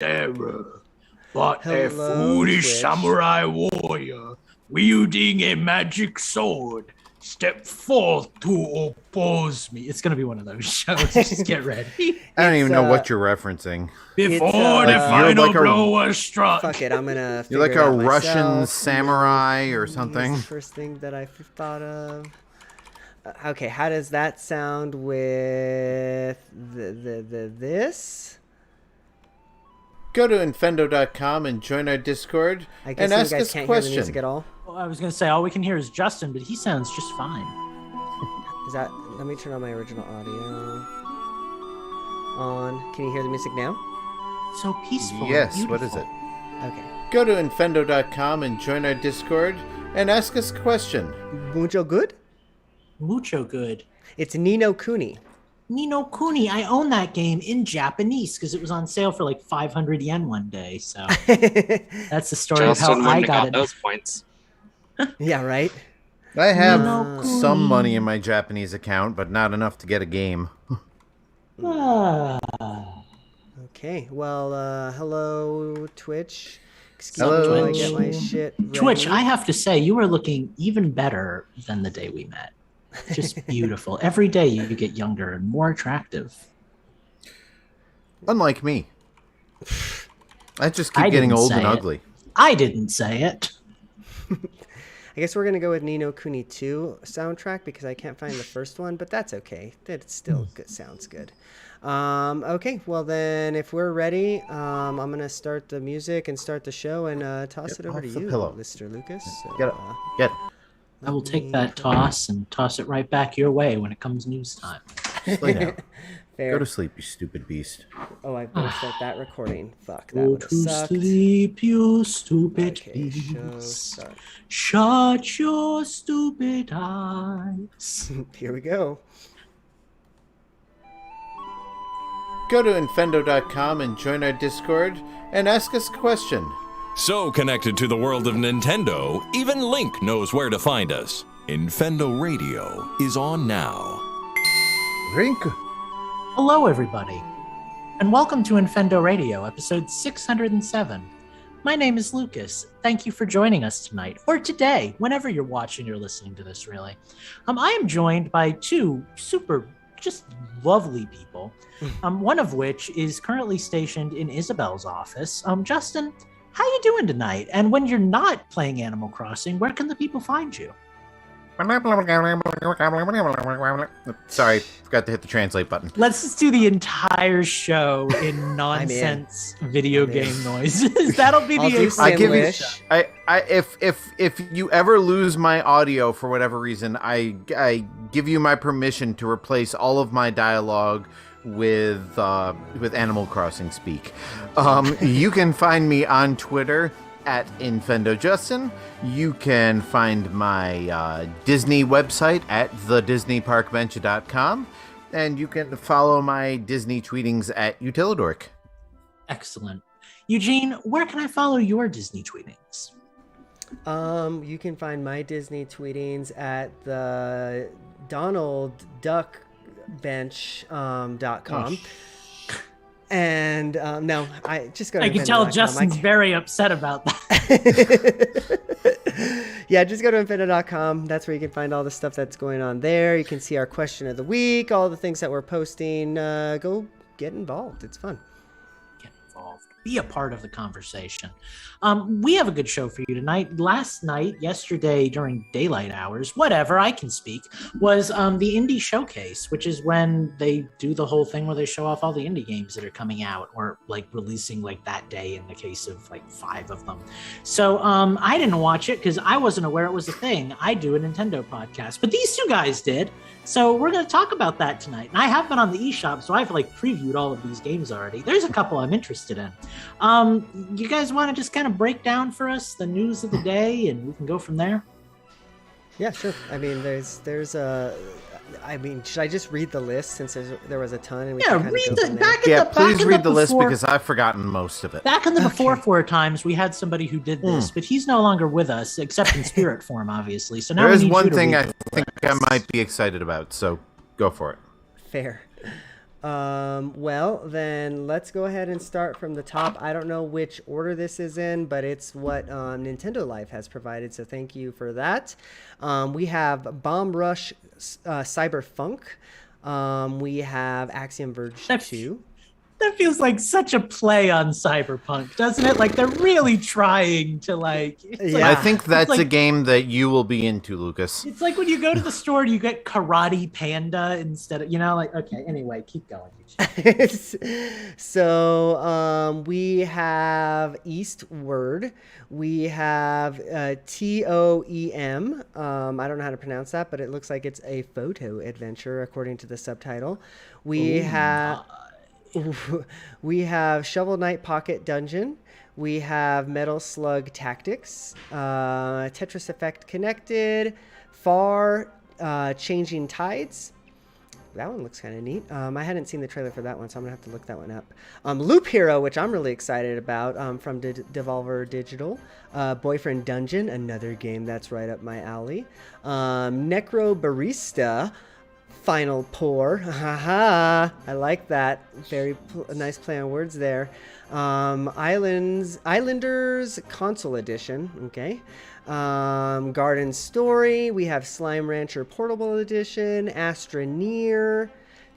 terror, but a Hello, foolish Twitch. samurai warrior wielding a magic sword stepped forth to oppose me. It's going to be one of those shows. Just get ready. I don't even know what you're referencing. Before Like, the you're final like a- blow was struck. Fuck it, I'm gonna. You're like figure it a out Russian myself. samurai or Here's something. the first thing that I thought of. Okay, how does that sound with this? Go to infendo.com and join our Discord I guess and you ask guys us a can't hear the music question. at all. Well, I was going to say, all we can hear is Justin, but he sounds just fine. Is that? Let me turn on my original audio. On. Can you hear the music now? So peaceful. and Yes, what is beautiful. it? Okay. Go to infendo.com and join our Discord and ask us a question. Mucho good. Mucho good. It's Nino Kuni. Nino Kuni, I own that game in Japanese because it was on sale for like 500 yen one day. So that's the story of Justin how I wouldn't have got got it. those points. Yeah, right. I have No, some Kuni. money in my Japanese account, but not enough to get a game. Ah. Okay. Well, hello, Twitch. Excuse Hello. me while I get my shit ready. Twitch, I have to say, you are looking even better than the day we met. Just beautiful. Every day you get younger and more attractive. Unlike me. I just I keep getting didn't old say and it. ugly. I didn't say it. I guess we're gonna go with Nino Kuni 2 soundtrack because I can't find the first one, but that's okay. That still good, sounds good. Okay, well then, if we're ready, I'm gonna start the music and start the show and toss it over to off the you, pillow. Mr. Lucas. So, Get it. Get I will take that toss and toss it right back your way when it comes news time. it. Lay down. fair. Go to sleep, you stupid beast. Oh, I better start that recording. Fuck, that Go would have to sucked. sleep, you stupid Okay, show beast. start. Shut your stupid eyes. Here we go. Go to infendo.com and join our Discord and ask us a question. So connected to the world of Nintendo, even Link knows where to find us. Infendo Radio is on now. Drink. Hello, everybody, and welcome to Infendo Radio, episode 607. My name is Lucas. Thank you for joining us tonight, or today, whenever you're watching or listening to this, really. I am joined by two super, just lovely people, one of which is currently stationed in Isabel's office. Justin, how you doing tonight? And when you're not playing Animal Crossing, where can the people find you? Sorry, forgot to hit the translate button. Let's just do the entire show in nonsense video game noises. That'll be I'll the do I give you, Simlish. if you ever lose my audio for whatever reason, I give you my permission to replace all of my dialogue with Animal Crossing speak. You can find me on Twitter at InfendoJustin. You can find my Disney website at thedisneyparkbench.com, and you can follow my Disney tweetings at Utilidork. Excellent. Eugene, where can I follow your Disney tweetings? You can find my Disney tweetings at the Donald Duck bench.com. And no, I just go to I can tell Infendo.com. Justin's very upset about that. Yeah, just go to Infendo.com. That's where you can find all the stuff that's going on there. You can see our question of the week, all the things that we're posting. Go get involved. It's fun. Get involved. Be a part of the conversation. We have a good show for you tonight. Yesterday during daylight hours, whatever, I can speak, was the Indie Showcase, which is when they do the whole thing where they show off all the indie games that are coming out or like releasing like that day in the case of like 5 of them. So I didn't watch it because I wasn't aware it was a thing. I do a Nintendo podcast, but these two guys did. So we're going to talk about that tonight. And I have been on the eShop, so I've like previewed all of these games already. There's a couple I'm interested in. You guys want to just kind of break down for us the news of the day and we can go from there? Yeah, sure. I mean, there's a. I mean, should I just read the list since there was a ton? And we can read go the from there? back in Yeah, the please back in read the list before- because I've forgotten most of it. Back in the before 4 times, we had somebody who did this, but he's no longer with us, except in spirit form, obviously. So now There we is need one you to thing read I the think list. I might be excited about, so go for it. Fair. Well, then let's go ahead and start from the top. I don't know which order this is in, but it's what Nintendo Life has provided, so thank you for that. We have Bomb Rush Cyberfunk. We have Axiom Verge 2. That feels like such a play on Cyberpunk, doesn't it? Like they're really trying to like. I think that's like, a game that you will be into, Lucas. It's like when you go to the store and you get Karate Panda instead of, like, okay, anyway, keep going. So we have Eastward. We have TOEM. I don't know how to pronounce that, but it looks like it's a photo adventure according to the subtitle. We have Shovel Knight Pocket Dungeon. We have Metal Slug Tactics, Tetris Effect Connected, Far, Changing Tides. That one looks kind of neat. I hadn't seen the trailer for that one, so I'm going to have to look that one up. Loop Hero, which I'm really excited about, from Devolver Digital. Boyfriend Dungeon, another game that's right up my alley. Necro Barista. Final Pour. Haha. I like that. Very nice play on words there. Islanders Console Edition. Okay. Garden Story. We have Slime Rancher Portable Edition. Astroneer.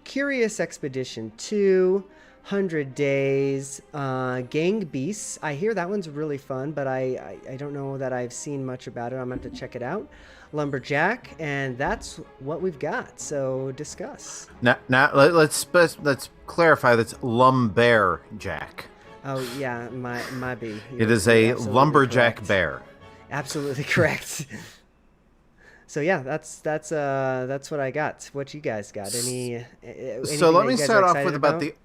Curious Expedition 2. 100 Days. Gang Beasts. I hear that one's really fun, but I don't know that I've seen much about it. I'm going to have to check it out. Lumberjack, and that's what we've got. So discuss. Now let's clarify. That's Lumberjack. Oh yeah, my be. It is a lumberjack correct. Bear. Absolutely correct. So yeah, that's what I got. What you guys got? So let me start off with about the.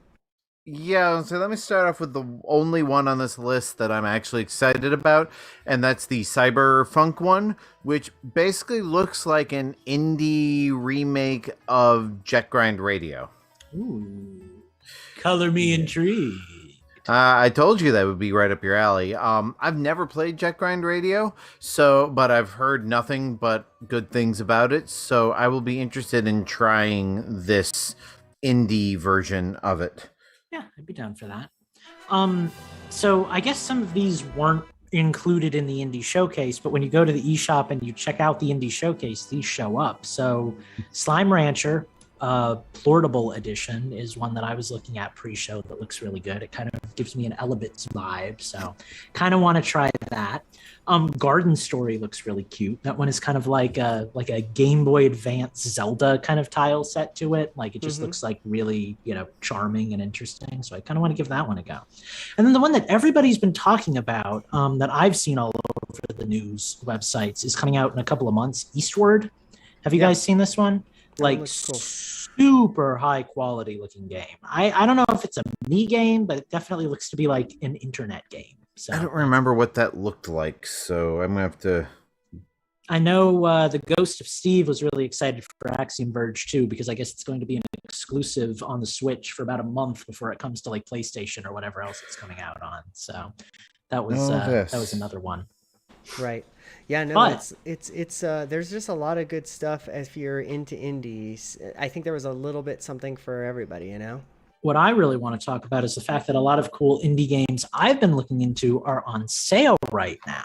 Yeah, so let me start off with the only one on this list that I'm actually excited about, and that's the Cyberfunk one, which basically looks like an indie remake of Jet Grind Radio. Ooh, color me intrigued. I told you that would be right up your alley. I've never played Jet Grind Radio, but I've heard nothing but good things about it, so I will be interested in trying this indie version of it. Yeah, I'd be down for that. So I guess some of these weren't included in the indie showcase, but when you go to the eShop and you check out the indie showcase, these show up. So Slime Rancher Portable Edition is one that I was looking at pre-show that looks really good. It kind of gives me an Elebits vibe, so kind of want to try that. Garden Story looks really cute. That one is kind of like a Game Boy Advance Zelda kind of tile set to it. Like it just looks like really, charming and interesting. So I kind of want to give that one a go. And then the one that everybody's been talking about, that I've seen all over the news websites, is coming out in a couple of months. Eastward. Have you guys seen this one? Like cool. Super high quality looking game. I don't know if it's a me game, but it definitely looks to be like an internet game. So I don't remember what that looked like, so I'm gonna have to. I know the Ghost of Steve was really excited for Axiom Verge 2 because I guess it's going to be an exclusive on the Switch for about a month before it comes to like PlayStation or whatever else it's coming out on. So that was another one. Right. Yeah, no, but it's there's just a lot of good stuff if you're into indies. I think there was a little bit something for everybody, What I really want to talk about is the fact that a lot of cool indie games I've been looking into are on sale right now.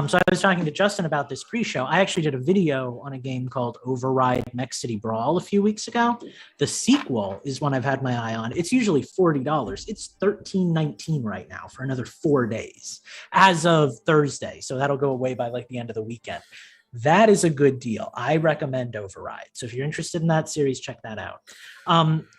So I was talking to Justin about this pre-show. I actually did a video on a game called Override Mech City Brawl a few weeks ago. The sequel is one I've had my eye on. It's usually $40. It's $13.19 right now for another 4 days as of Thursday. So that'll go away by like the end of the weekend. That is a good deal. I recommend Override. So if you're interested in that series, check that out.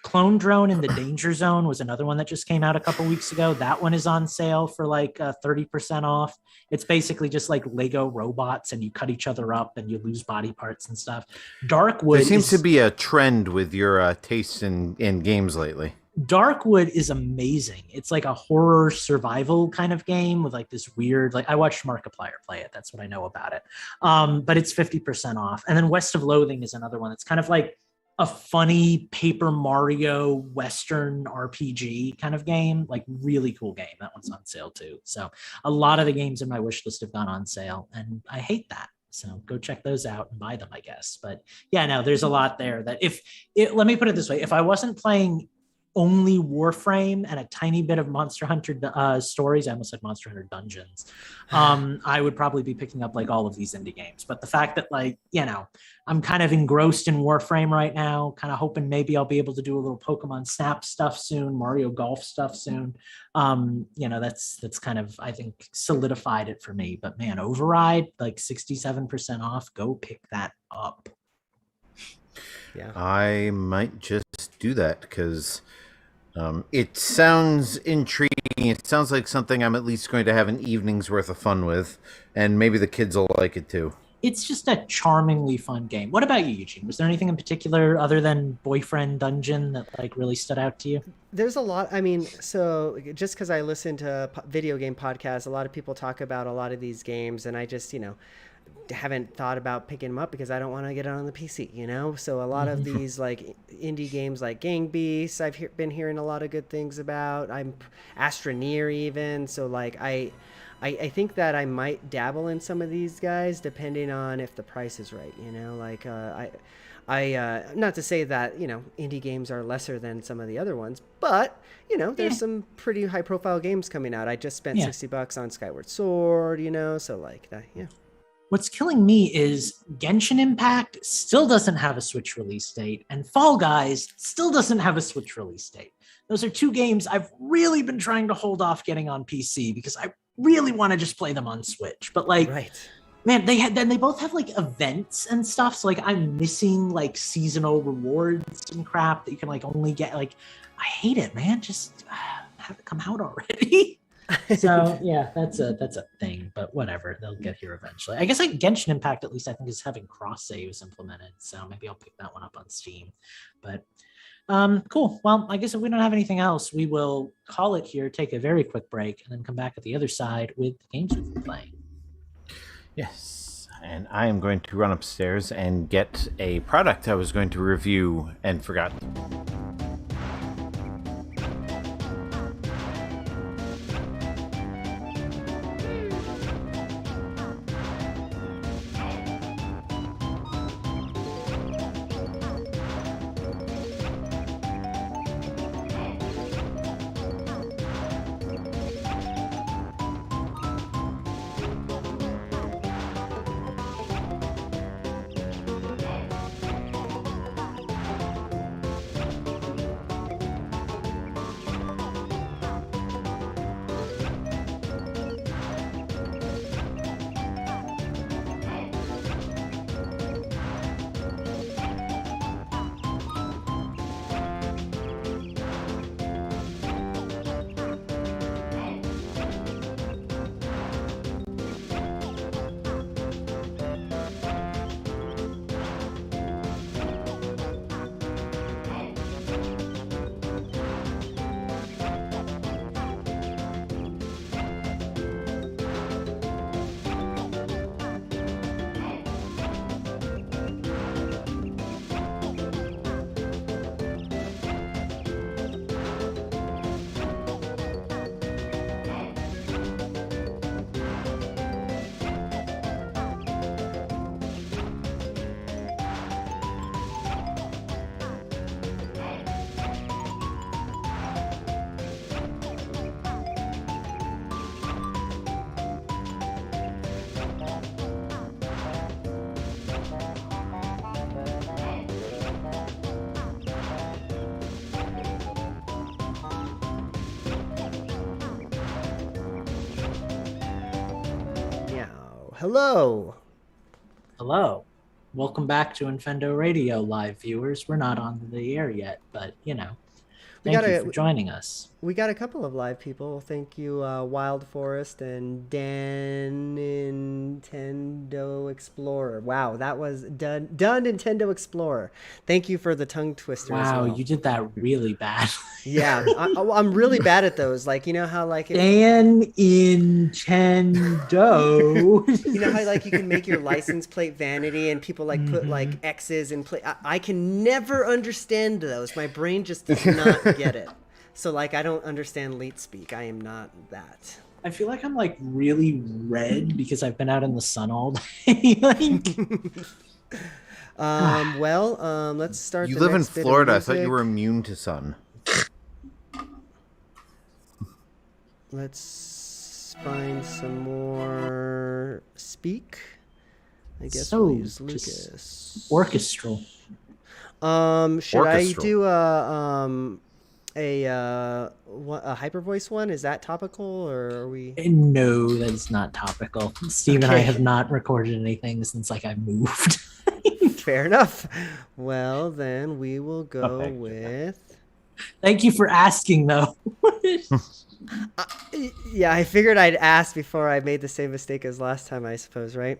Clone Drone in the Danger Zone was another one that just came out a couple weeks ago. That one is on sale for like 30% off. It's basically just like Lego robots and you cut each other up and you lose body parts and stuff. Darkwood. There seems to be a trend with your tastes in games lately. Darkwood is amazing. It's like a horror survival kind of game with like this weird, like I watched Markiplier play it. That's what I know about it. But it's 50% off. And then West of Loathing is another one. It's kind of like a funny Paper Mario Western RPG kind of game, like really cool game. That one's on sale too. So a lot of the games in my wish list have gone on sale and I hate that. So go check those out and buy them, I guess. But yeah, no, there's a lot there that let me put it this way. If I wasn't playing only Warframe and a tiny bit of Monster Hunter stories, I almost said Monster Hunter Dungeons, I would probably be picking up like all of these indie games. But the fact that like, I'm kind of engrossed in Warframe right now, kind of hoping maybe I'll be able to do a little Pokemon Snap stuff soon, Mario Golf stuff soon. That's kind of, I think, solidified it for me. But man, Override, like 67% off, go pick that up. Yeah, I might just do that because it sounds intriguing. It sounds like something I'm at least going to have an evening's worth of fun with, and maybe the kids will like it too. It's just a charmingly fun game. What about you, Eugene? Was there anything in particular other than Boyfriend Dungeon that like really stood out to you? there's a lot. I mean, so just because I listen to video game podcasts, a lot of people talk about a lot of these games, and I just haven't thought about picking them up because I don't want to get it on the PC, So a lot of these like indie games like Gang Beasts, I've been hearing a lot of good things about. I'm Astroneer even. So like I think that I might dabble in some of these guys depending on if the price is right, like I not to say that, indie games are lesser than some of the other ones, but there's some pretty high profile games coming out. I just spent $60 on Skyward Sword, so like that. Yeah. What's killing me is Genshin Impact still doesn't have a Switch release date, and Fall Guys still doesn't have a Switch release date. Those are two games I've really been trying to hold off getting on PC because I really want to just play them on Switch. But like, man, they both have like events and stuff. So like, I'm missing like seasonal rewards and crap that you can like only get. Like, I hate it, man. Just have it come out already. So yeah, that's a thing, but whatever, they'll get here eventually. I guess like Genshin Impact, at least I think, is having cross saves implemented, so maybe I'll pick that one up on Steam. But cool. Well, I guess if we don't have anything else, we will call it here, take a very quick break, and then come back at the other side with the games we've been playing. Yes, and I am going to run upstairs and get a product I was going to review and forgot. Hello. Welcome back to Infendo Radio, live viewers. We're not on the air yet, but thank you for joining us. We got a couple of live people. Thank you, Wild Forest and Dan Nintendo Explorer. Wow, that was done Nintendo Explorer. Thank you for the tongue twister. Wow, as well. You did that really bad. Yeah, I'm really bad at those. Like, how like Dan Nintendo. How like you can make your license plate vanity and people like put like X's and play. I can never understand those. My brain just does not get it. So like I don't understand late speak. I am not that. I feel like I'm like really red because I've been out in the sun all day. Let's start. You live in Florida. I thought you were immune to sun. let's find some more speak. I guess So, we'll use just Lucas. Orchestral. Should I Orchestral. do a hyper voice one? Is that topical, or are we? No, that is not topical. Steve and I Okay. have not recorded anything since like I moved. Fair enough. Well, then we will go Okay. with. Thank you for asking, though. Yeah, I figured I'd ask before I made the same mistake as last time, I suppose, right?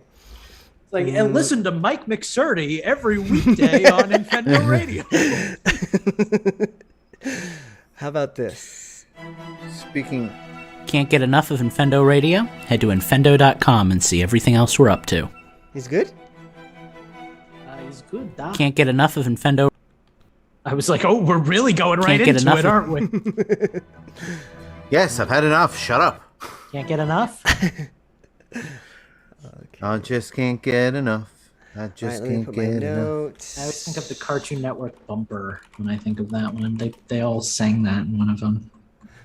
Like, and listen to Mike McSurdy every weekday on Infendo Radio. How about this? Speaking. Can't get enough of Infendo Radio? Head to infendo.com and see everything else we're up to. He's good? He's good, Doc. Can't get enough of Infendo. I was like, oh, we're really going right Can't get into enough it, of- aren't we? Yes, I've had enough. Shut up. Can't get enough? I just can't get enough. I just Let me can't put my get enough. notes. I always think of the Cartoon Network bumper when I think of that one. They all sang that in one of them.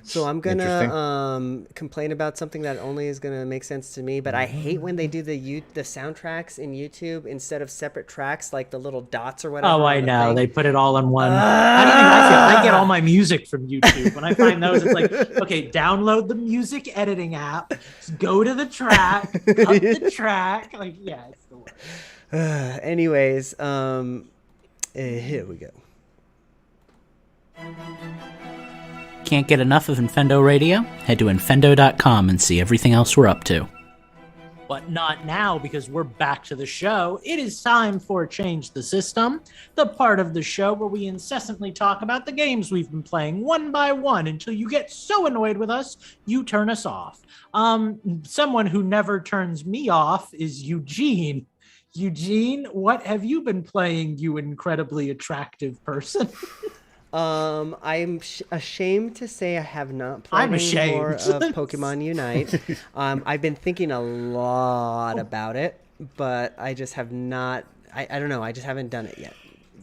So I'm gonna complain about something that only is gonna make sense to me, but I hate when they do the soundtracks in YouTube instead of separate tracks, like the little dots or whatever. Oh, I on the know. thing. They put it all in one. How do you think I feel? I get all my music from YouTube. When I find those, it's like, okay, download the music editing app, just go to the track, cut the track. Like, yeah, it's the worst. Anyways, here we go. Can't get enough of Infendo Radio? Head to infendo.com and see everything else we're up to. But not now, because we're back to the show. It is time for Change the System, the part of the show where we incessantly talk about the games we've been playing one by one until you get so annoyed with us, you turn us off. Someone who never turns me off is Eugene. Eugene, what have you been playing, you incredibly attractive person? I'm ashamed to say I have not played I'm any more of ashamed. Pokemon Unite. I've been thinking a lot about it, but I just have not. I don't know. I just haven't done it yet.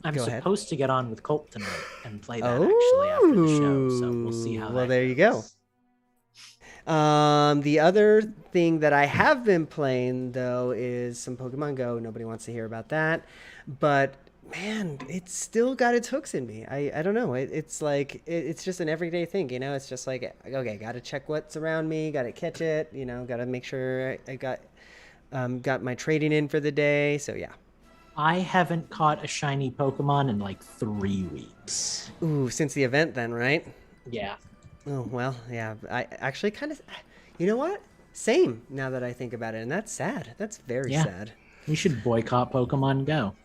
I'm Go ahead. supposed to get on with Colt tonight and play that actually after the show, so we'll see how Well, that there you goes. go. The other thing that I have been playing though is some Pokemon Go. Nobody wants to hear about that, but man, it's still got its hooks in me. I don't know. It's like it's just an everyday thing, you know. It's just like, okay, got to check what's around me, got to catch it, you know, got to make sure I got my trading in for the day. So yeah. I haven't caught a shiny Pokemon in like 3 weeks. Ooh, since the event then, right? Yeah. Oh, well, yeah. I actually kind of, you know what? Same now that I think about it. And that's sad. That's very sad. We should boycott Pokemon Go.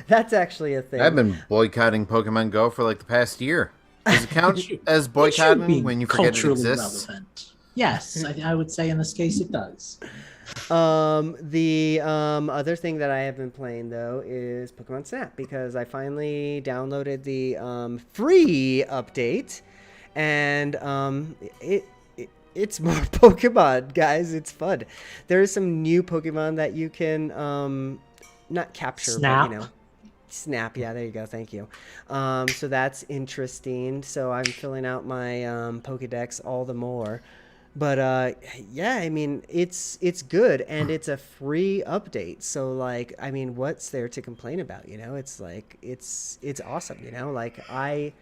That's actually a thing. I've been boycotting Pokemon Go for like the past year. Does it count as It should be boycotting when you forget it culturally exists? relevant. Yes, I would say in this case it does. The other thing that I have been playing though is Pokemon Snap, because I finally downloaded the free update, and it's more Pokemon, guys. It's fun. There's some new Pokemon that you can not capture, Snap. but you know. Snap, yeah, there you go. Thank you. So that's interesting. So I'm filling out my Pokedex all the more. But yeah, I mean, it's good, and it's a free update. So like, I mean, what's there to complain about? You know, it's like it's awesome. You know, like I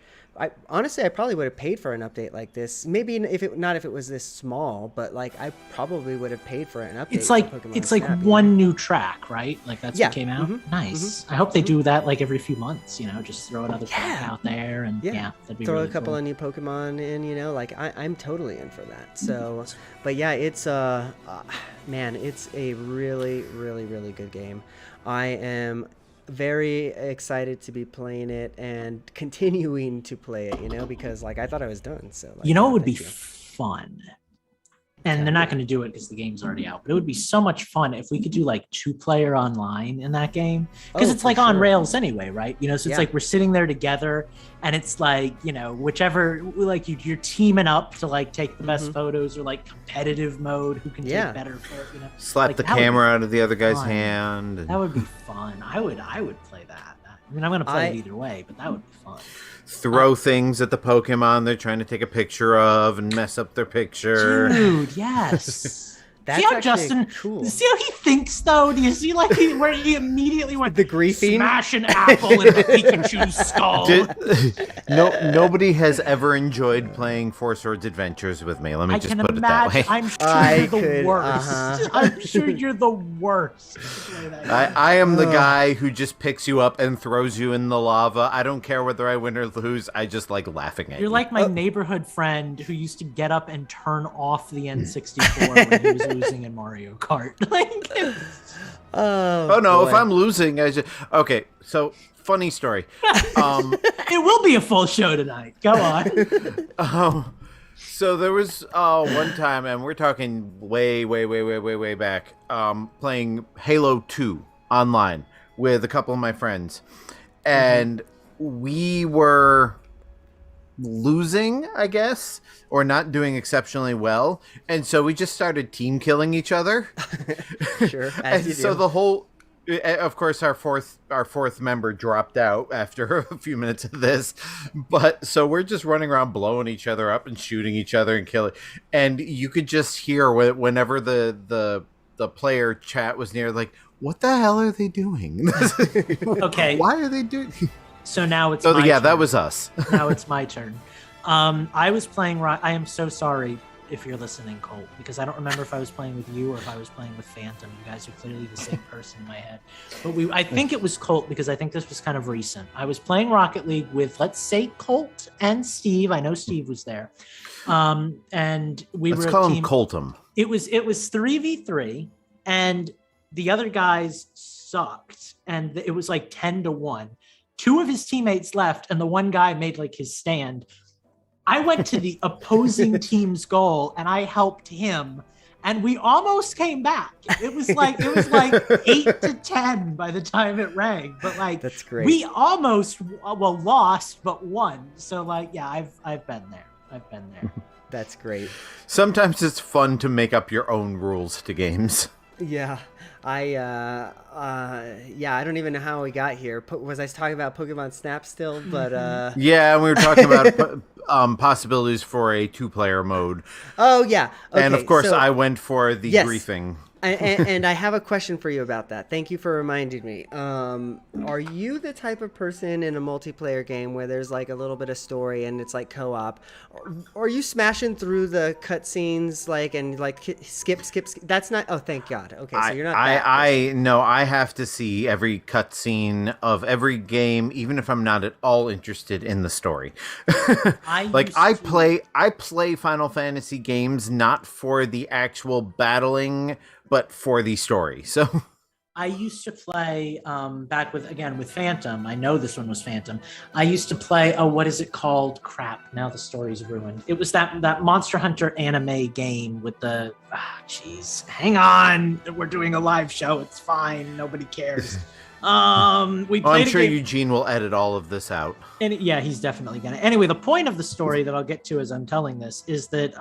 honestly, I probably would have paid for an update like this. Maybe if it was this small, but like I probably would have paid for an update. It's like for Pokemon it's like Snap, you one know? new track, right? Like that's Yeah, what came out. mhm, Nice. I hope they do that like every few months. You know, just throw another track Yeah. out there, and yeah, that'd be throw really a couple cool. of new Pokemon in, you know, like I'm totally in for that. So, but yeah, it's man, it's a really, really, really good game. I am very excited to be playing it and continuing to play it, you know, because like I thought I was done. So like, You know, yeah, it would be thank you. fun. And they're not going to do it because the game's already out. But it would be so much fun if we could do like 2-player online in that game, because Oh, it's for like on sure. rails anyway, right? You know, so it's Yeah. like we're sitting there together, and it's like, you know, whichever, like you're teaming up to like take the best photos, or like competitive mode, who can Yeah. take better photos. You know, Slap Like, the that would be camera out of the other guy's fun. hand. That would be fun. I would play that. I mean, I'm going to play it either way, but that would be fun. Throw things at the Pokemon they're trying to take a picture of and mess up their picture. Dude, yes. That's see how actually Justin, cool. See how he thinks, though? Do you see where he immediately went the griefing? Smash an apple into Pikachu's skull? Nobody has ever enjoyed playing Four Swords Adventures with me. Let me just put it that way. I'm sure you're the worst. I'm sure you're the worst. I am the guy who just picks you up and throws you in the lava. I don't care whether I win or lose. I just like laughing at you. You're like my neighborhood friend who used to get up and turn off the N64 when he was losing in Mario Kart. Oh no, boy. If I'm losing, okay, so funny story. It will be a full show tonight. Go on. So there was one time, and we're talking way back, playing Halo 2 online with a couple of my friends. And we were losing, I guess, or not doing exceptionally well, and so we just started team killing each other. Sure, as you do. So the whole, of course, our fourth member dropped out after a few minutes of this, but so we're just running around blowing each other up and shooting each other and killing, and you could just hear whenever the player chat was near, like, what the hell are they doing? Okay, why are they doing? So now it's my turn. That was us. Now it's my turn. I was playing I am so sorry if you're listening, Colt, because I don't remember if I was playing with you or if I was playing with Phantom. You guys are clearly the same person in my head. But I think it was Colt, because I think this was kind of recent. I was playing Rocket League with, let's say, Colt and Steve. I know Steve was there. And let's call him Coltum. It was 3v3, and the other guys sucked. And it was like 10-1. Two of his teammates left, and the one guy made like his stand. I went to the opposing team's goal, and I helped him, and we almost came back. It was like 8-10 by the time it rang. But like, that's great. We almost lost, but won. So like, yeah, I've been there. That's great. Sometimes it's fun to make up your own rules to games. Yeah. I don't even know how we got here. Was I talking about Pokemon Snap still? But yeah, we were talking about possibilities for a 2-player mode. Oh yeah, okay, and of course I went for the griefing. And I have a question for you about that. Thank you for reminding me. Are you the type of person in a multiplayer game where there's like a little bit of story and it's like co-op? Or are you smashing through the cutscenes and skip? That's not. Oh, thank God. Okay, so you're not. I have to see every cutscene of every game, even if I'm not at all interested in the story. I play Final Fantasy games not for the actual battling, but for the story. So I used to play back with Phantom. I know this one was Phantom. I used to play, what is it called? Crap, now the story's ruined. It was that Monster Hunter anime game with the jeez. Hang on. We're doing a live show. It's fine. Nobody cares. We played I'm sure Eugene will edit all of this out. And yeah, he's definitely gonna. Anyway, the point of the story that I'll get to as I'm telling this is that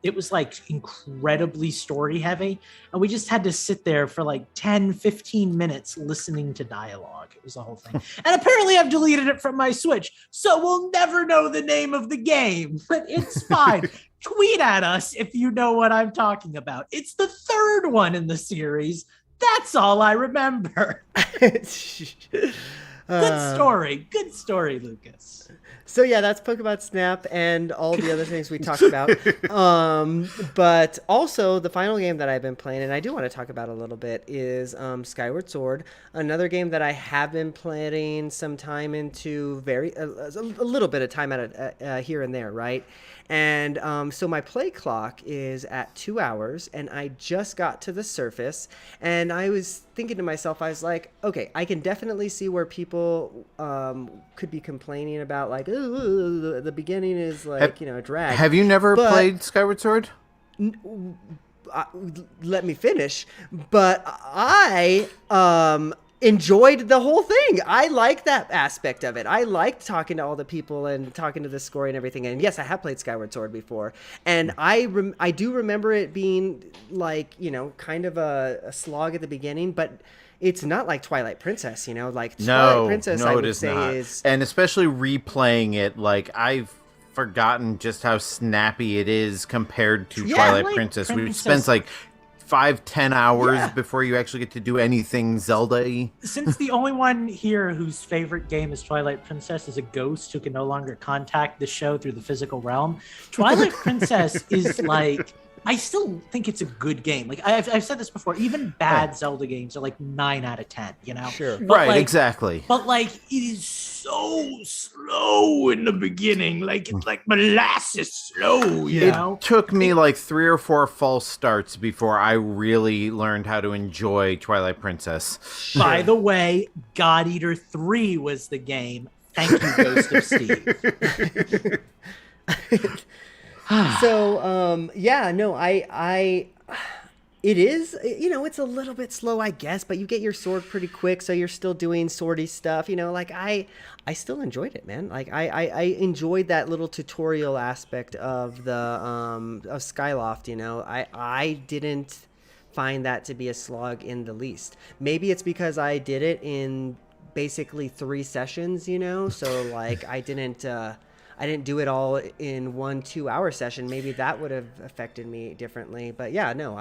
it was like incredibly story heavy, and we just had to sit there for like 10-15 minutes listening to dialogue. It was the whole thing. And apparently I've deleted it from my Switch, so we'll never know the name of the game, but it's fine. Tweet at us if you know what I'm talking about. It's the third one in the series. That's all I remember. Good story, Lucas. So yeah, that's Pokemon Snap and all the other things we talked about. But also the final game that I've been playing, and I do want to talk about a little bit, is Skyward Sword, another game that I have been playing some time into, a little bit of time at it here and there, right? And so my play clock is at 2 hours, and I just got to the surface, and I was thinking to myself, I was like, okay, I can definitely see where people could be complaining about, like, ooh, the beginning is like, a drag. Have you never played Skyward Sword? Let me finish. But I enjoyed the whole thing. I like that aspect of it. I liked talking to all the people and talking to the story and everything. And yes, I have played Skyward Sword before, and I do remember it being like, kind of a slog at the beginning, but it's not like Twilight Princess, you know, like No, Twilight Princess, no, I it would is say not. is, And especially replaying it, like I've forgotten just how snappy it is compared to Twilight Princess. We've spent like 5-10 hours before you actually get to do anything Zelda-y. Since the only one here whose favorite game is Twilight Princess is a ghost who can no longer contact the show through the physical realm, Twilight Princess is like, I still think it's a good game. Like I've said this before, even bad Zelda games are like 9 out of 10, you know? Sure. But Right, like, exactly. But like, it is so slow in the beginning. Like, it's like molasses slow, you know? It took me like 3 or 4 false starts before I really learned how to enjoy Twilight Princess. By the way, God Eater 3 was the game. Thank you, Ghost of Steve. So, it is, you know, it's a little bit slow, I guess, but you get your sword pretty quick, so you're still doing swordy stuff, you know, like, I still enjoyed it, man. Like, I enjoyed that little tutorial aspect of the, of Skyloft, you know. I didn't find that to be a slog in the least. Maybe it's because I did it in basically 3 sessions, you know, so, like, I didn't do it all in 1 2-hour session. Maybe that would have affected me differently. But yeah, no,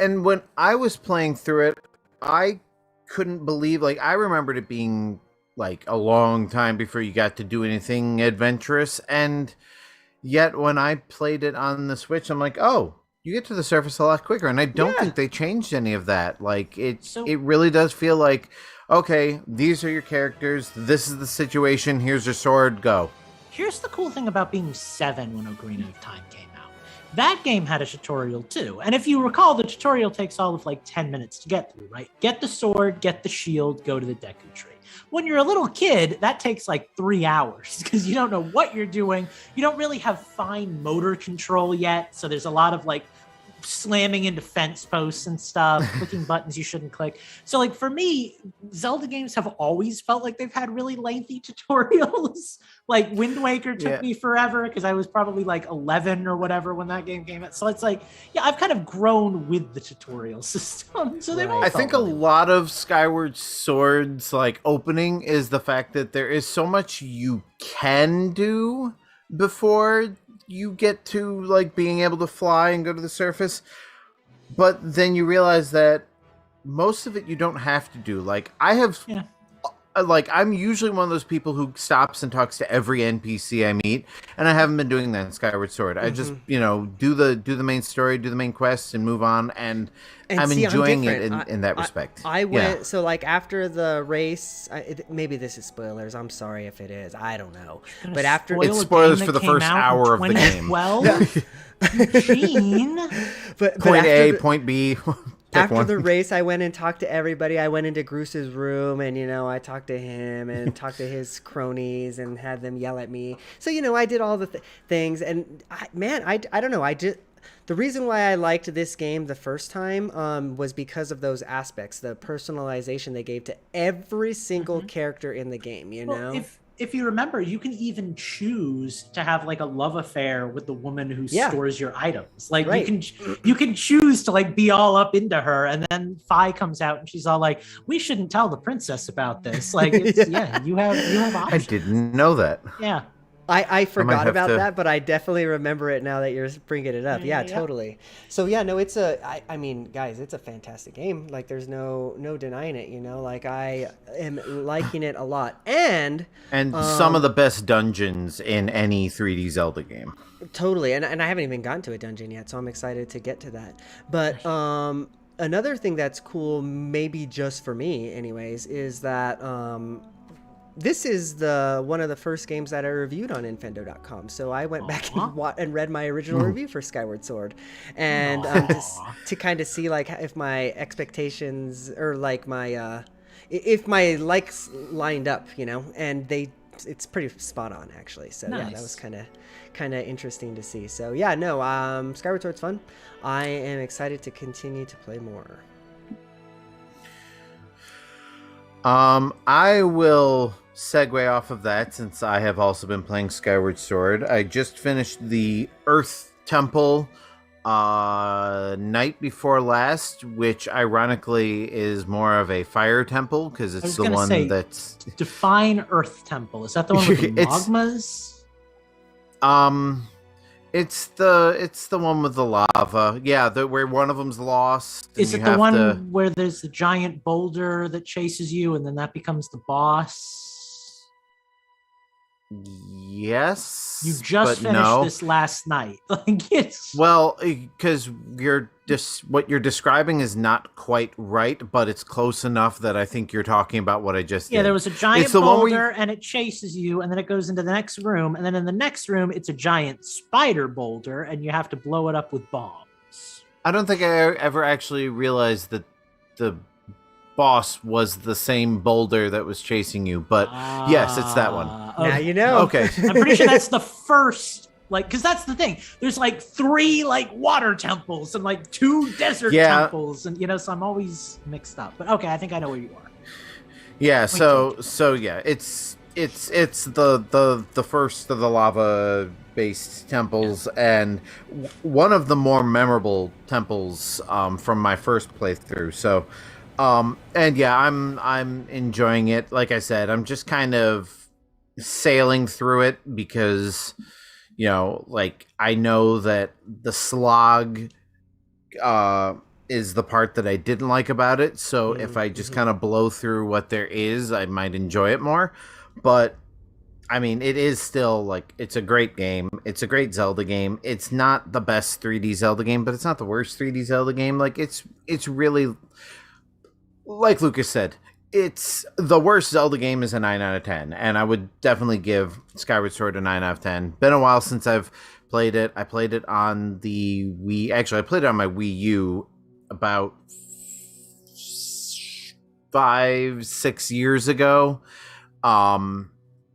And when I was playing through it, I couldn't believe, like, I remembered it being like a long time before you got to do anything adventurous. And yet when I played it on the Switch, I'm like, oh, you get to the surface a lot quicker. And I don't think they changed any of that. Like, it really does feel like, okay, these are your characters. This is the situation. Here's your sword. Go. Here's the cool thing about being 7 when Ocarina of Time came out. That game had a tutorial too. And if you recall, the tutorial takes all of like 10 minutes to get through, right? Get the sword, get the shield, go to the Deku Tree. When you're a little kid, that takes like 3 hours because you don't know what you're doing. You don't really have fine motor control yet. So there's a lot of like slamming into fence posts and stuff, clicking buttons you shouldn't click. So like for me, Zelda games have always felt like they've had really lengthy tutorials. Like Wind Waker took me forever because I was probably like 11 or whatever when that game came out. So it's like, yeah, I've kind of grown with the tutorial system. So they've all I think a lot of Skyward Sword's like opening is the fact that there is so much you can do before you get to like being able to fly and go to the surface, but then you realize that most of it you don't have to do. Like I have, like I'm usually one of those people who stops and talks to every NPC I meet, and I haven't been doing that in Skyward Sword. I just, you know, do the main story, do the main quests, and move on. And I'm enjoying it in that respect. I went, so like after the race, maybe this is spoilers. I'm sorry if it is. I don't know. But after it's spoilers for the first hour of the game. Well, Gene. But point A, point B. After the race, I went and talked to everybody. I went into Groose's room and, you know, I talked to him and talked to his cronies and had them yell at me. So, you know, I did all the things. And, I don't know. The reason why I liked this game the first time was because of those aspects, the personalization they gave to every single character in the game, you know? If you remember, you can even choose to have like a love affair with the woman who stores your items. Like you can choose to like be all up into her, and then Fi comes out and she's all like, "We shouldn't tell the princess about this." Like, it's, you have options. I didn't know that. Yeah. I forgot about that, but I definitely remember it now that you're bringing it up. Yeah, totally. So yeah, no, I mean, guys, it's a fantastic game. Like there's no denying it, you know, like I am liking it a lot. And some of the best dungeons in any 3D Zelda game. Totally. And I haven't even gotten to a dungeon yet, so I'm excited to get to that. But another thing that's cool, maybe just for me anyways, is that this is one of the first games that I reviewed on Infendo.com. So I went back and read my original review for Skyward Sword, and to kind of see like if my expectations or like my if my likes lined up, you know, and it's pretty spot on actually. So yeah, that was kind of interesting to see. So yeah, no, Skyward Sword's fun. I am excited to continue to play more. I will segue off of that since I have also been playing Skyward Sword. I just finished the Earth Temple Night Before Last, which ironically is more of a fire temple because it's the one that's Define Earth Temple. Is that the one with the magmas? It's the one with the lava. Yeah, where one of them's lost. Is it the one where there's the giant boulder that chases you, and then that becomes the boss? Yes. You just finished this last night. Well, because what you're describing is not quite right, but it's close enough that I think you're talking about what I just did. Yeah, there was a giant boulder, and it chases you, and then it goes into the next room, and then in the next room, it's a giant spider boulder, and you have to blow it up with bombs. I don't think I ever actually realized that the boss was the same boulder that was chasing you, but yes, it's that one. Now you know. Okay. I'm pretty sure that's the first, because that's the thing. There's 3 water temples and 2 desert temples, and so I'm always mixed up. But okay, I think I know where you are. Yeah, so yeah, it's the first of the lava based temples, and one of the more memorable temples from my first playthrough. So and yeah, I'm enjoying it. Like I said, I'm just kind of sailing through it because, I know that the slog is the part that I didn't like about it. So if I just kind of blow through what there is, I might enjoy it more. But I mean, it is still it's a great game. It's a great Zelda game. It's not the best 3D Zelda game, but it's not the worst 3D Zelda game. It's really, like Lucas said, it's the worst Zelda game is a 9 out of 10, and I would definitely give Skyward Sword a 9 out of 10. Been a while since I've played it. I played it on the Wii. Actually, I played it on my Wii U about 5-6 years ago.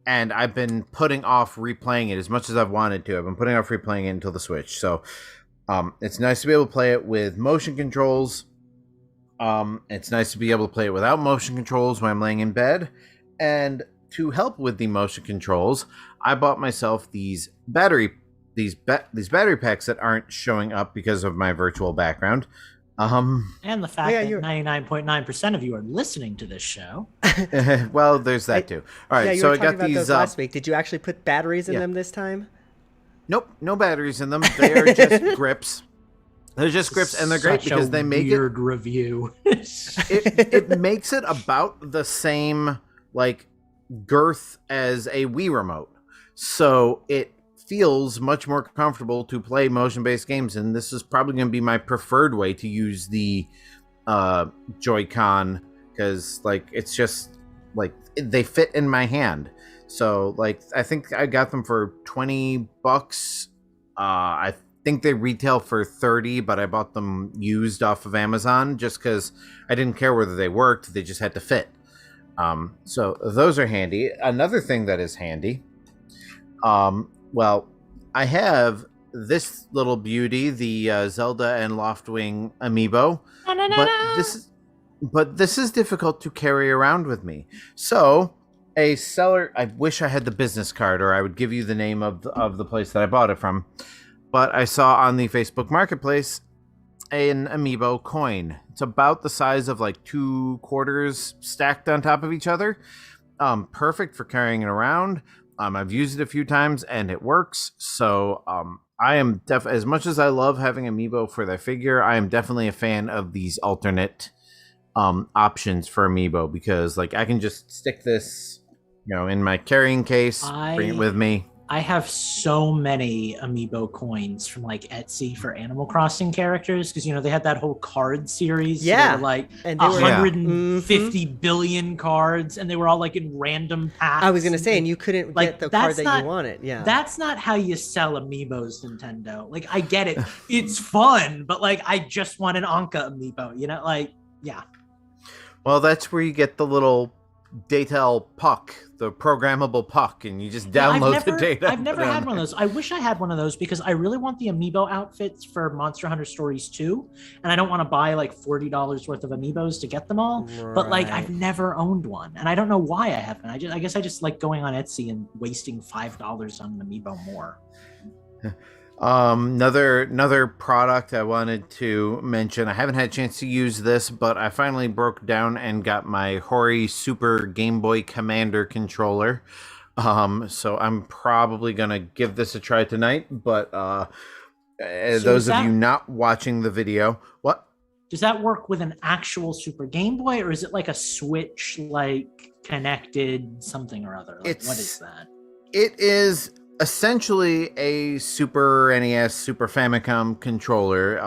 And I've been putting off replaying it as much as I've wanted to. I've been putting off replaying it until the Switch. So it's nice to be able to play it with motion controls. It's nice to be able to play it without motion controls when I'm laying in bed. And to help with the motion controls, I bought myself these battery packs that aren't showing up because of my virtual background. And the fact that 99.9% of you are listening to this show. Well, there's that too. All right, so I got these last week. Did you actually put batteries in them this time? Nope, no batteries in them. They are just grips. They're just grips, and they're great because they make weird review. it makes it about the same girth as a Wii remote, so it feels much more comfortable to play motion-based games, and this is probably going to be my preferred way to use the Joy-Con because it's just they fit in my hand. So I think I got them for $20. I think they retail for $30, but I bought them used off of Amazon just because I didn't care whether they worked. They just had to fit. So those are handy. Another thing that is handy, well, I have this little beauty, the Zelda and Loftwing amiibo, but this is difficult to carry around with me. So a seller, I wish I had the business card, or I would give you the name of the place that I bought it from. But I saw on the Facebook Marketplace an amiibo coin. It's about the size of 2 quarters stacked on top of each other. Perfect for carrying it around. I've used it a few times and it works. So I am as much as I love having amiibo for their figure, I am definitely a fan of these alternate options for amiibo because I can just stick this, in my carrying case, bring it with me. I have so many amiibo coins from Etsy for Animal Crossing characters because they had that whole card series. Yeah, so they were 150 billion cards, and they were all in random packs. I was gonna say, and you couldn't get the card that you wanted. Yeah, that's not how you sell amiibos, Nintendo. I get it, it's fun, but I just want an Anka amiibo. Yeah. Well, that's where you get the little Daytel puck, the programmable puck, and you just download the data. I've never had one of those. I wish I had one of those because I really want the amiibo outfits for Monster Hunter Stories 2, and I don't want to buy $40 worth of amiibos to get them all. Right. But I've never owned one, and I don't know why I haven't. I guess I just like going on Etsy and wasting $5 on an amiibo more. Another product I wanted to mention. I haven't had a chance to use this, but I finally broke down and got my Hori Super Game Boy Commander controller. So I'm probably gonna give this a try tonight. But those of you not watching the video, what? Does that work with an actual Super Game Boy, or is it like a Switch, like connected something or other? Like, what is that? It is essentially a Super NES, Super Famicom controller.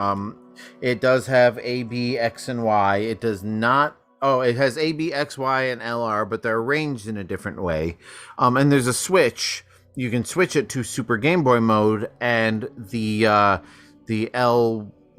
It does have A, B, X, and Y. It does not. Oh, it has A, B, X, Y, and LR, but they're arranged in a different way. And there's a switch. You can switch it to Super Game Boy mode, and the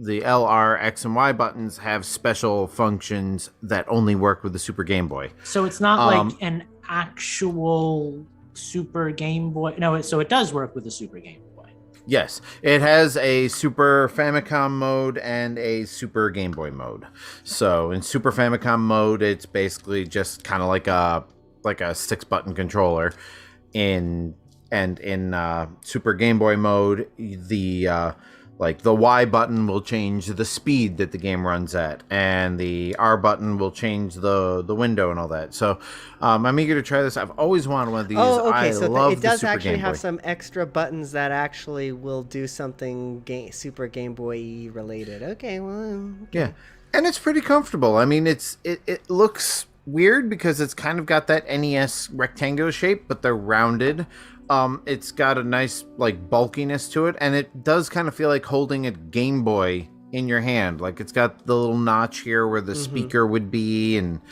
LR, X, and Y buttons have special functions that only work with the Super Game Boy. So it's not like an actual Super Game Boy. No, so it does work with the Super Game Boy. Yes, it has a Super Famicom mode and a Super Game Boy mode. So in Super Famicom mode, it's basically just kind of like a 6-button controller. In Super Game Boy mode, the Y button will change the speed that the game runs at, and the R button will change the window and all that. So I'm eager to try this. I've always wanted one of these. Oh, okay. I love it does the Super actually Game have Boy. some extra buttons that actually will do something Super Game Boy related. Okay, well, okay. Yeah, and it's pretty comfortable. I mean, it looks weird because it's kind of got that NES rectangular shape, but they're rounded. It's got a nice like bulkiness to it, and it does kind of feel like holding a Game Boy in your hand. Like it's got the little notch here where the speaker would be, and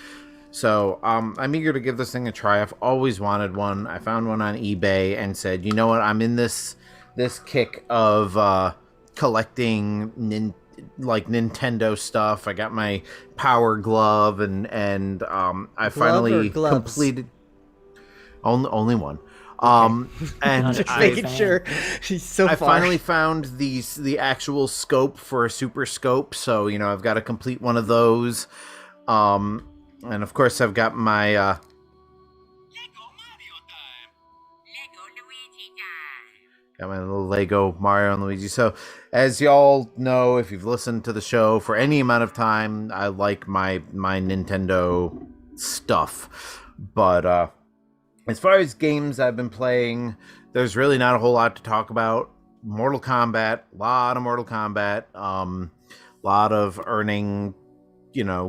so I'm eager to give this thing a try. I've always wanted one. I found one on eBay and said, you know what, I'm in this kick of collecting Nintendo stuff. I got my Power Glove, and I finally completed only one. And just making sure she's so I far. finally found the actual scope for a Super Scope, so you know I've got to complete one of those. And of course I've got my Lego Mario time. Lego Luigi time. got my little Lego Mario and Luigi. So as y'all know, if you've listened to the show for any amount of time, I like my Nintendo stuff, but as far as games I've been playing, there's really not a whole lot to talk about. Mortal Kombat, a lot of Mortal Kombat, lot of earning,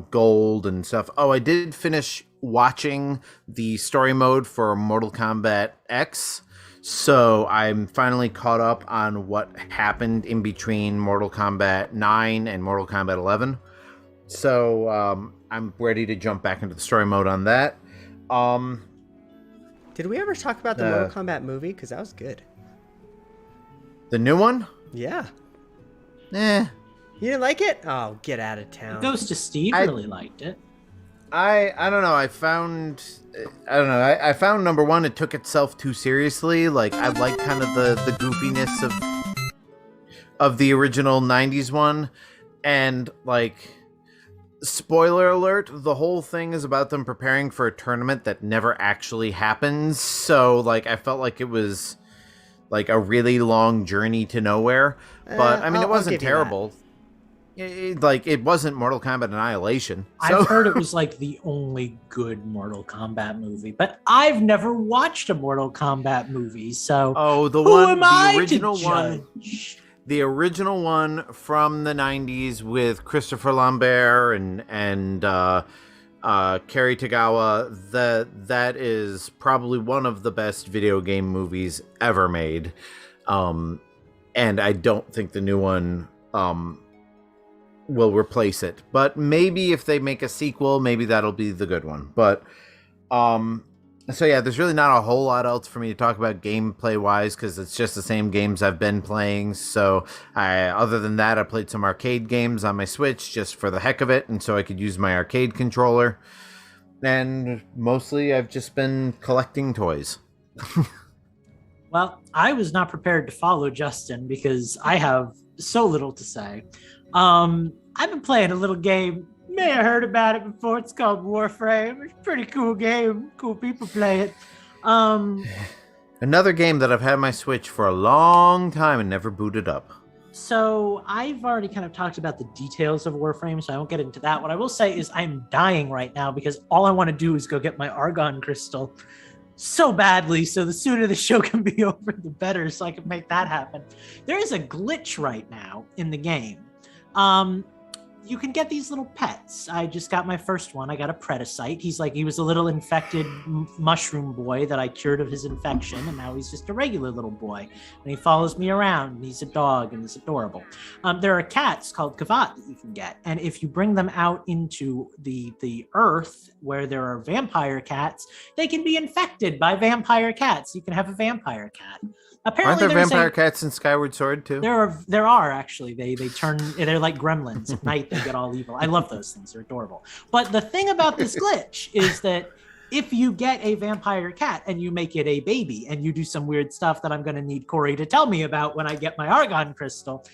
gold and stuff. Oh, I did finish watching the story mode for Mortal Kombat X, so I'm finally caught up on what happened in between Mortal Kombat 9 and Mortal Kombat 11. So I'm ready to jump back into the story mode on that. Did we ever talk about the Mortal Kombat movie? Because that was good. The new one? Yeah. You didn't like it? Oh, get out of town. Ghost of Steve really liked it. I don't know. I found number one, it took itself too seriously. Like I like kind of the goofiness of the original 90s one, and like, spoiler alert, the whole thing is about them preparing for a tournament that never actually happens. So like I felt like it was like a really long journey to nowhere. But I mean, it wasn't terrible. It wasn't Mortal Kombat Annihilation. So. I've heard it was like the only good Mortal Kombat movie, but I've never watched a Mortal Kombat movie. So the original one from the 90s with Christopher Lambert and Cary Tagawa, that is probably one of the best video game movies ever made. And I don't think the new one will replace it. But maybe if they make a sequel, maybe that'll be the good one. But so yeah, there's really not a whole lot else for me to talk about gameplay wise, because it's just the same games I've been playing. So other than that, I played some arcade games on my Switch just for the heck of it, and so I could use my arcade controller. And mostly I've just been collecting toys. Well, I was not prepared to follow Justin because I have so little to say. I've been playing a little game. May have heard about it before. It's called Warframe. It's a pretty cool game. Cool people play it. Another game that I've had my Switch for a long time and never booted up. So I've already kind of talked about the details of Warframe, so I won't get into that. What I will say is I'm dying right now because all I want to do is go get my Argon Crystal so badly. So the sooner the show can be over, the better, so I can make that happen. There is a glitch right now in the game. You can get these little pets. I just got my first one. I got a Predacite. He was a little infected mushroom boy that I cured of his infection, and now he's just a regular little boy. And he follows me around, and he's a dog, and he's adorable. There are cats called Kavat that you can get, and if you bring them out into the earth where there are vampire cats, they can be infected by vampire cats. You can have a vampire cat. Apparently, aren't there vampire cats in Skyward Sword too? There are actually. They're like gremlins. At night they get all evil. I love those things. They're adorable. But the thing about this glitch is that if you get a vampire cat and you make it a baby and you do some weird stuff that I'm going to need Corey to tell me about when I get my Argon Crystal,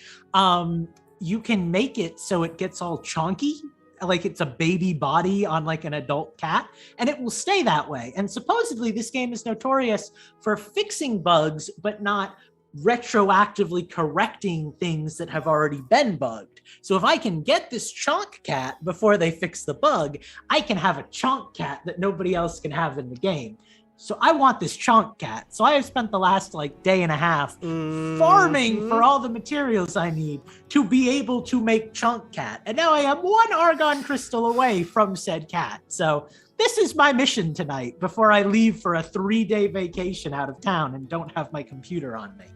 you can make it so it gets all chonky, like it's a baby body on like an adult cat, and it will stay that way. And supposedly this game is notorious for fixing bugs, but not retroactively correcting things that have already been bugged. So if I can get this chonk cat before they fix the bug, I can have a chonk cat that nobody else can have in the game. So I want this chonk cat. So I have spent the last day and a half farming for all the materials I need to be able to make chonk cat. And now I am one Argon Crystal away from said cat. So this is my mission tonight before I leave for a 3-day vacation out of town and don't have my computer on me.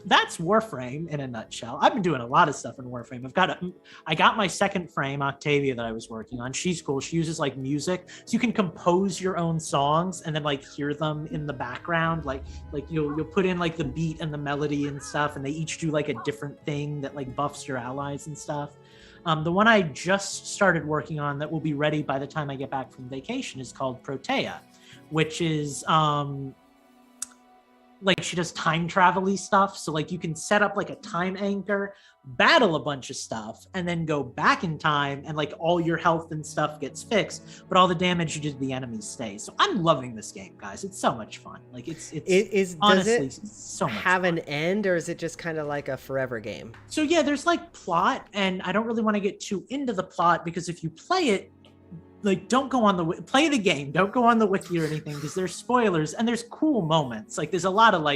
That's Warframe in a nutshell. I've been doing a lot of stuff in Warframe. I got my second frame, Octavia, that I was working on. She's cool. She uses music, so you can compose your own songs and then hear them in the background. Like you'll put in the beat and the melody and stuff, and they each do a different thing that buffs your allies and stuff. The one I just started working on that will be ready by the time I get back from vacation is called Protea, which is she does time travel-y stuff. So you can set up a time anchor, battle a bunch of stuff, and then go back in time, and all your health and stuff gets fixed, but all the damage you did to the enemies stays. So I'm loving this game, guys. It's so much fun. It's honestly so much have fun. An end, or is it just kind of like a forever game? So yeah, there's plot, and I don't really want to get too into the plot because if you play it, don't go on play the game. Don't go on the wiki or anything because there's spoilers, and there's cool moments. There's a lot of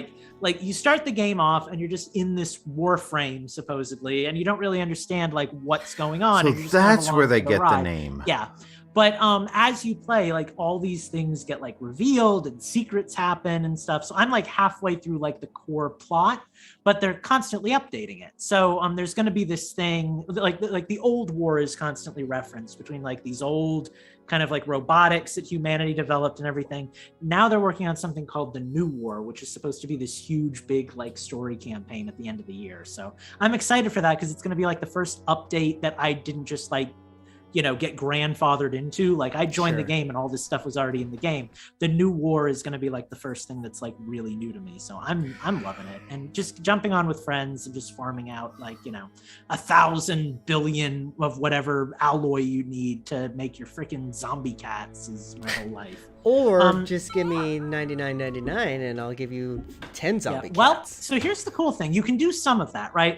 you start the game off and you're just in this Warframe supposedly, and you don't really understand what's going on. So that's where they get the name. Yeah. But as you play, all these things get revealed and secrets happen and stuff. So I'm halfway through the core plot, but they're constantly updating it. So there's going to be this thing the old war is constantly referenced between these old kind of robotics that humanity developed and everything. Now they're working on something called the New War, which is supposed to be this huge, big story campaign at the end of the year. So I'm excited for that because it's going to be the first update that I didn't just get grandfathered into. I joined the game and all this stuff was already in the game. The New War is going to be the first thing that's really new to me. So I'm loving it, and just jumping on with friends and just farming out 1,000 billion of whatever alloy you need to make your freaking zombie cats is my whole life. Or just give me $99.99 and I'll give you 10 zombie cats. Well, so here's the cool thing. You can do some of that, right?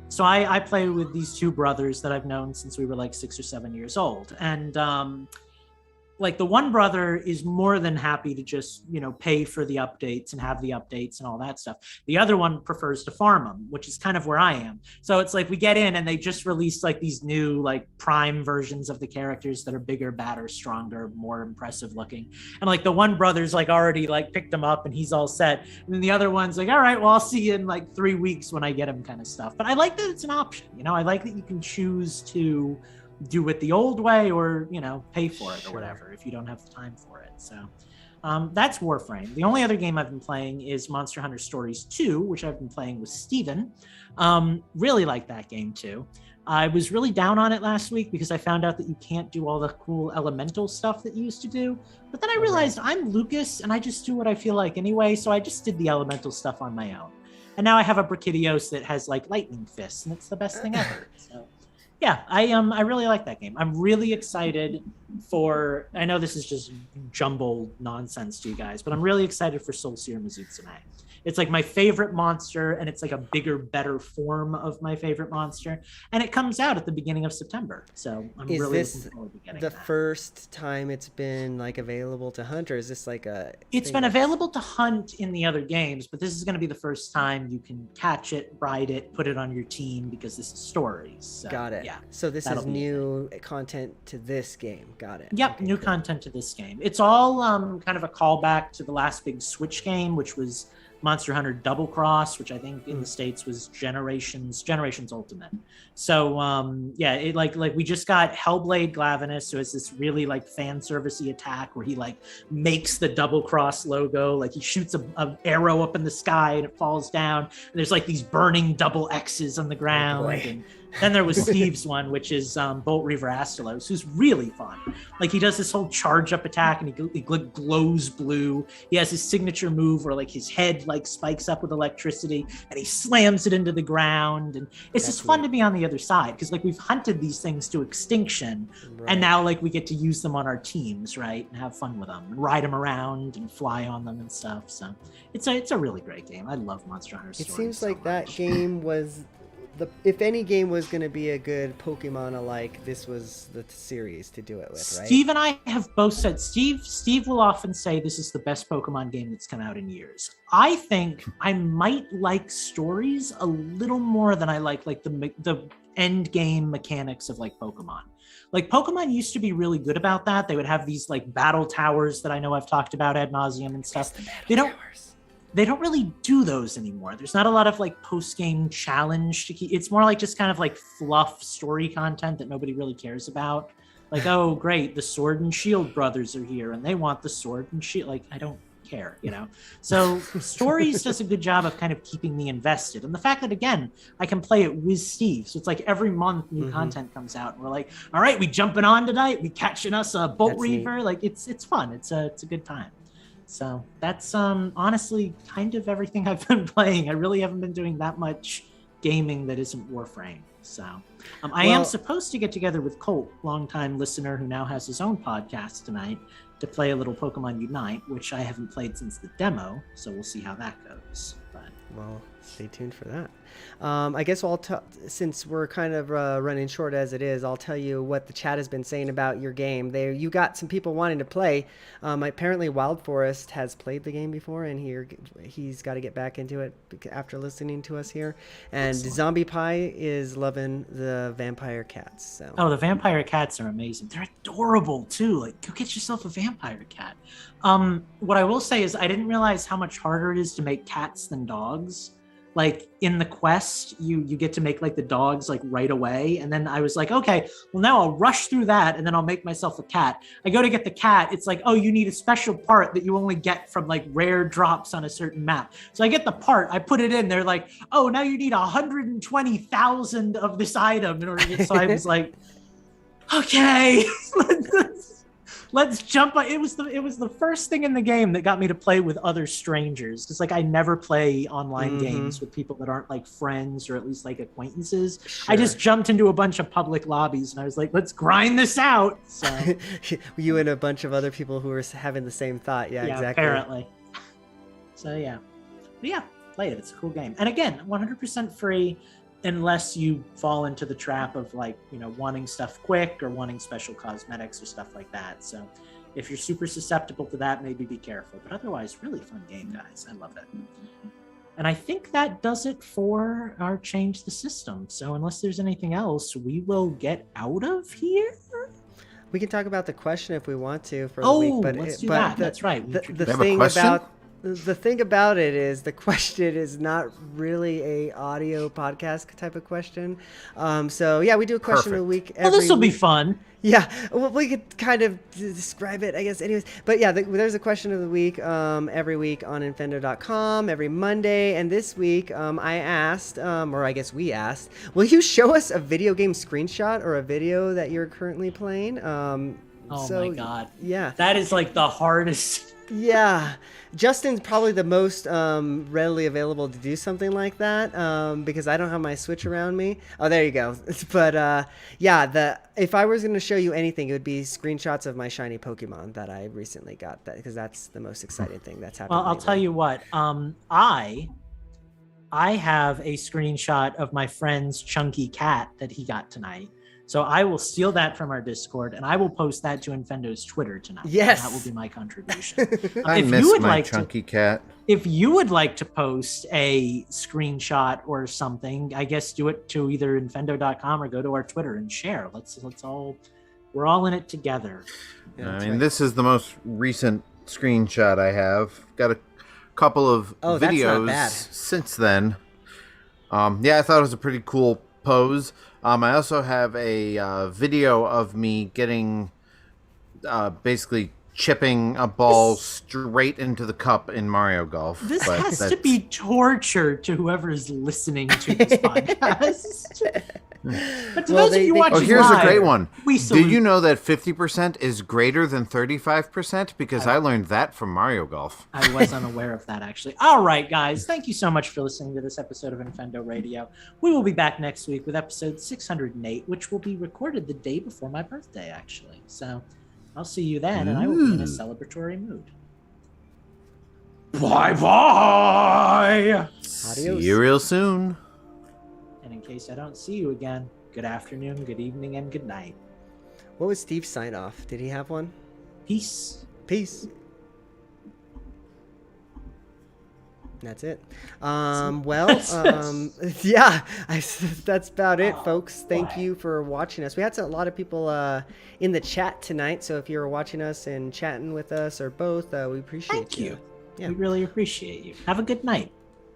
So I play with these two brothers that I've known since we were 6 or 7 years old. And the one brother is more than happy to just, pay for the updates and have the updates and all that stuff. The other one prefers to farm them, which is kind of where I am. So it's we get in and they just released these new prime versions of the characters that are bigger, badder, stronger, more impressive looking. And the one brother's already picked them up and he's all set. And then the other one's all right, well, I'll see you in 3 weeks when I get him kind of stuff. But I like that it's an option. I like that you can choose to do it the old way or pay for it or whatever if you don't have the time for it. So that's Warframe. The only other game I've been playing is Monster Hunter Stories 2, which I've been playing with Steven. Really like that game too. I was really down on it last week because I found out that you can't do all the cool elemental stuff that you used to do. But then I realized I'm Lucas and I just do what I feel like anyway, so I just did the elemental stuff on my own. And now I have a Brachydios that has lightning fists, and it's the best thing ever. So Yeah, I really like that game. I'm really excited for. I know this is just jumbled nonsense to you guys, but I'm really excited for Soul Seer Mizutsune. It's like my favorite monster, and it's like a bigger, better form of my favorite monster. And it comes out at the beginning of September, so I'm Is really this looking forward to getting the that. first time it's been like available to hunt, or is this like a? It's thing been that's- available to hunt in the other games, but this is going to be the first time you can catch it, ride it, put it on your team because this is stories. So, Got it. Yeah. So this that'll is be a new content to this game. Got it. Yep, Okay, new cool. content to this game. It's all kind of a callback to the last big Switch game, which was Monster Hunter Double Cross, which I think in the States was Generations Ultimate. So yeah, it like we just got Hellblade Glavenus, so it's this really like fan servicey attack where he like makes the Double Cross logo, like he shoots a arrow up in the sky and it falls down, and there's like these burning double X's on the ground. boy. And then there was Steve's one, which is Bolt Reaver Astalos, who's really fun. Like he does this whole charge up attack, and he glows blue. He has his signature move where like his head like spikes up with electricity, and he slams it into the ground. And it's just fun to be on the other side because like we've hunted these things to extinction, and now like we get to use them on our teams, right, and have fun with them and ride them around and fly on them and stuff. So it's a really great game. I love Monster Hunter. It seems like that game was if any game was going to be a good Pokemon alike, this was the series to do it with, right? Steve and I have both said, Steve will often say this is the best Pokemon game that's come out in years. I think I might like stories a little more than I like the end game mechanics of like Pokemon. Like Pokemon used to be really good about that. They would have these like battle towers that I know I've talked about ad nauseum and stuff. They don't really do those anymore. There's not a lot of like post-game challenge to keep. It's more like just kind of like fluff story content that nobody really cares about. Like, oh, great, the Sword and Shield brothers are here and they want the Sword and Shield. Like, I don't care, you know? So stories does a good job of kind of keeping me invested. And the fact that, again, I can play it with Steve. So it's like every month new content comes out and we're like, all right, we jumping on tonight. We catching us a Bolt Reaver. Neat. Like it's fun. It's a good time. So that's honestly kind of everything I've been playing. I really haven't been doing that much gaming that isn't Warframe. So I am supposed to get together with Colt, longtime listener who now has his own podcast tonight, to play a little Pokemon Unite, which I haven't played since the demo. So we'll see how that goes. But well, stay tuned for that. I guess since we're kind of running short as it is, I'll tell you what the chat has been saying about your game. You got some people wanting to play. Apparently Wild Forest has played the game before, and he's got to get back into it after listening to us here. And excellent. Zombie Pie is loving the vampire cats. So. Oh, the vampire cats are amazing. They're adorable too. Like, go get yourself a vampire cat. What I will say is I didn't realize how much harder it is to make cats than dogs. Like in the quest, you get to make like the dogs like right away. And then I was like, okay, well now I'll rush through that and then I'll make myself a cat. I go to get the cat. It's like, oh, you need a special part that you only get from like rare drops on a certain map. So I get the part, I put it in. They're like, oh, now you need 120,000 of this item in order to get. So I was like, okay, let's jump on. It was the first thing in the game that got me to play with other strangers. Because like I never play online games with people that aren't like friends or at least like acquaintances. Sure. I just jumped into a bunch of public lobbies and I was like, let's grind this out. So you and a bunch of other people who were having the same thought. Yeah, exactly. Apparently. So yeah. But yeah, play it. It's a cool game. And again, 100% free. Unless you fall into the trap of like, you know, wanting stuff quick or wanting special cosmetics or stuff like that. So if you're super susceptible to that, maybe be careful. But otherwise, really fun game, guys. I love it. And I think that does it for our Change the System. So unless there's anything else, we will get out of here. We can talk about the question if we want to for the week. But let's do that. That's right. The thing about it is the question is not really a audio podcast type of question. So yeah, we do a question of the week. Well, this will be fun. Yeah, well, we could kind of describe it, I guess. Anyways, but yeah, there's a question of the week every week on Infendo.com every Monday. And this week I asked, or I guess we asked, will you show us a video game screenshot or a video that you're currently playing? Oh my God. Yeah. That is like the hardest Yeah, Justin's probably the most readily available to do something like that because I don't have my Switch around me. Oh, there you go. But yeah, if I was going to show you anything, it would be screenshots of my shiny Pokemon that I recently got. Because that's the most exciting thing that's happened. Well, I'll tell you what. I have a screenshot of my friend's chunky cat that he got tonight. So I will steal that from our Discord, and I will post that to Infendo's Twitter tonight. Yes, that will be my contribution. I miss my chunky cat. If you would like to post a screenshot or something, I guess do it to either infendo.com or go to our Twitter and share. We're all in it together. Yeah, I mean, this is the most recent screenshot I have. Got a couple of videos since then. Yeah, I thought it was a pretty cool pose. I also have a video of me getting basically chipping a ball straight into the cup in Mario Golf. This has to be torture to whoever is listening to this podcast. But to those of you watching here's live, a great one. Did you know that 50% is greater than 35%? Because I learned that from Mario Golf. I was unaware of that, actually. All right, guys. Thank you so much for listening to this episode of Infendo Radio. We will be back next week with episode 608, which will be recorded the day before my birthday, actually. So I'll see you then, and I will be in a celebratory mood. Bye-bye! See you real soon. And in case I don't see you again, good afternoon, good evening, and good night. What was Steve's sign off? Did he have one? Peace. Peace. That's it. Yeah, that's about it, folks. Thank you for watching us. We had a lot of people in the chat tonight, so if you're watching us and chatting with us or both, we appreciate you. Yeah. We really appreciate you. Have a good night.